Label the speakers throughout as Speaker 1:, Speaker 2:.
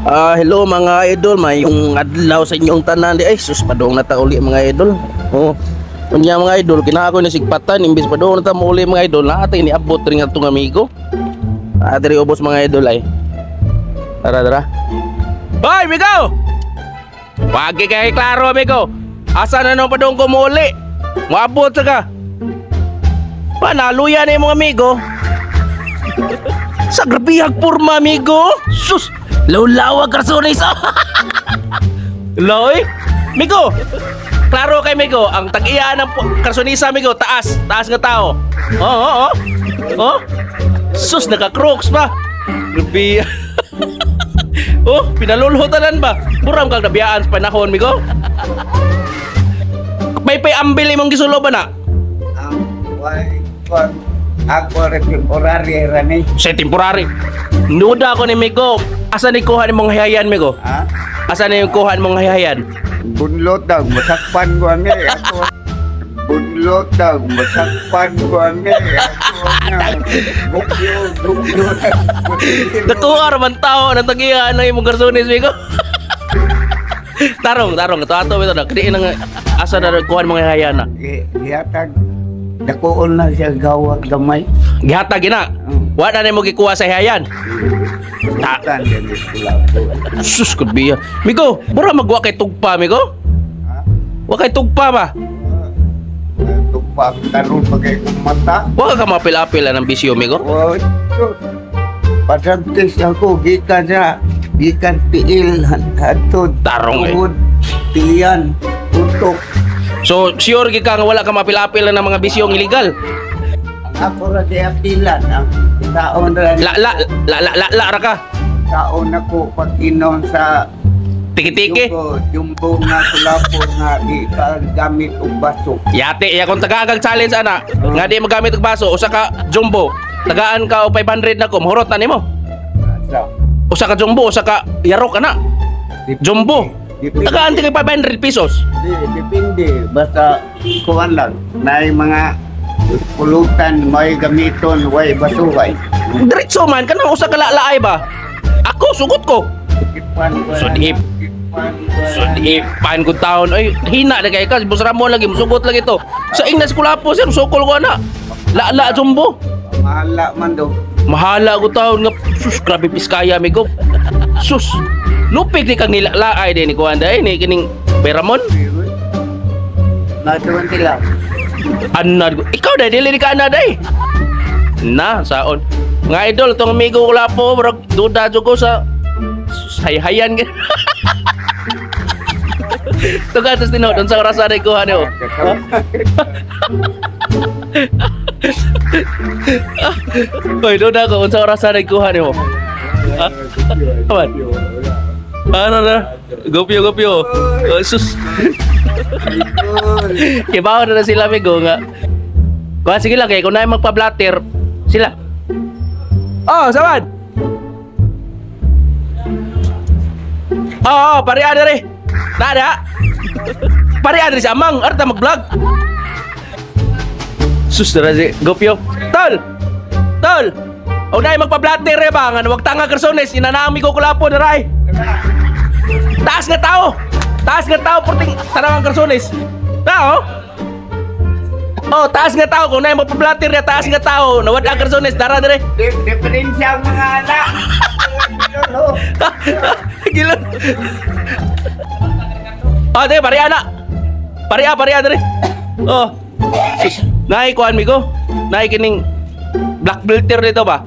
Speaker 1: Hello mga idol, may yung adlaw sa inyong tanan di ay sus padong na ta uli mga idol. Oh. Unya mga idol, kinako ni sigpatan imbis padong na ta mo uli mga idol. Na atay ni abot ring atong amigo. Adri ubos mga idol ay. Tara. Hoy, amigo! Wag kay klaro amigo. Asa na nang padong ko mo uli? Moabot sa ka. Panaluya na yung mga amigo. Sa grabihag porma amigo. Sus! Lawag karsones. Loy, Migo. Klaro kay Migo, ang tag-iyaan ng karsonisa Migo, taas nga tao. Oh. Sus, naka-crooks pa. Grabe. Oh, pinalulhutanan ba? Buram kang nabiyaan sa panahon Migo. May ambil imong gisulo ba na?
Speaker 2: Ako rin temporary rani.
Speaker 1: Sa temporary. Nuda ako ni Migo. Asa ni kuha ni mong hayayan Migo?
Speaker 2: Ha?
Speaker 1: Asa ni yung kuha mong hayayan?
Speaker 2: Bunlot daw, masakpan ko ani ako. Bunlot daw, masakpan ko ani ako. Bukyo.
Speaker 1: Nakuha raman tao na tagihan ng imong garsones Migo. Tarong ato ito na. Kadi nang asa na kuha mong hayayan na.
Speaker 2: Gihatag. Dakoon na siya gawa gamay.
Speaker 1: Gihatag gina. Wala na mo gikuha sa hayayan.
Speaker 2: Tan din pula.
Speaker 1: Sus kubiya. Migo, bura magwa kay tugpa Migo?
Speaker 2: Ha?
Speaker 1: Wa kay tugpa ba?
Speaker 2: Tugpa karon pagay kong mata.
Speaker 1: Wa ka mapil-apil ng bisyo Migo?
Speaker 2: Oh, pasantis ako gikan tiil hatod.
Speaker 1: Tarong eh.
Speaker 2: Tilian tutok.
Speaker 1: So sure gi ka nga wala ka mapil-apil ng mga bisyong illegal?
Speaker 2: Ako ra di apilan ang taon ra.
Speaker 1: La ra ka.
Speaker 2: Taon ako pag-inom sa
Speaker 1: Tiki-tiki.
Speaker 2: Jumbo nga kulapo nga di gamit og baso.
Speaker 1: Yate, iya kung tagaagag challenge ana. Nga di magamit og baso, usa ka jumbo. Tagaan ka o 500 na ko, mahurot na nimo.
Speaker 2: Sa
Speaker 1: Usa ka jumbo, usa ka yarok ana. Jumbo. Tagaan ti kay 500 pesos.
Speaker 2: Depende basta kuan lang. May mga pulutan, may gamiton, way basuhay.
Speaker 1: Diretso man kanang usa ka laay ba? Ako sugot ko. Sunipan ko taon. Ay, hina na kay ka. Busra mo lagi, musugot lagi to. Sa ingnas kulapo sir, sukol ko na. La jumbo.
Speaker 2: Mahala man do.
Speaker 1: Mahala ko taon nga. Sus, grabe piskaya amigo. Sus. Lupig ni kang nilalaay din ni Kuanda ni kining Peramon.
Speaker 2: Natuan sila.
Speaker 1: Anad ko. Ikaw dai dili ni ka ana dai. Na saon. Nga idol tong amigo ko lapo, bro. Duda jud ko sa hay-hayan. Tuga tos tinod unsa oras na kuha niyo? Hoy, duda ko unsa oras na kuha niyo? Ha? Aman. Ano na? Gopyo. Oh, sus. Kibaw na sila amigo nga. Kuha sige lang kay kung na magpa-blatter sila. Oh, sawan. Oh, pare adere. Nada. Pare adere si Amang, arta mag-vlog. Sus na si Gopyo. Tol. O na magpa-blatter re ba nga wag tanga karsones inanaami ko kulapo na ray. Taas nga tao porting tanawang karsones. Tao? Oh, taas nga tao kung na magpa-blatter re taas nga tao nawad ang karsones dara dire.
Speaker 2: Diferensya mga anak.
Speaker 1: Gila. Ah, deh, pare anak. Pare dere. Oh. Nai kuan mi ko. Nai kining black belter dito ba?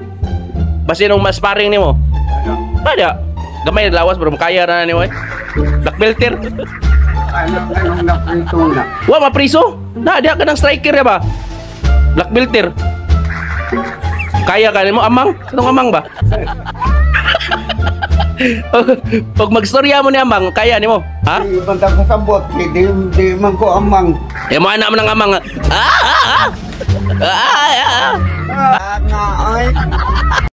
Speaker 1: Basi nung mas paring nimo. Ada. Gamay lawas bro kaya na nimo eh. Black belter.
Speaker 2: Anong naprito na?
Speaker 1: Wa mapriso? Na dia ka ng striker ya ba? Black belter. Kaya ka nimo Amang? Anong Amang ba? Pag magstorya mo ni Amang, kaya nimo? Ha?
Speaker 2: Di bantang kasabot, di man ko Amang.
Speaker 1: Eh mo anak mo ng Amang.
Speaker 2: Nga ay.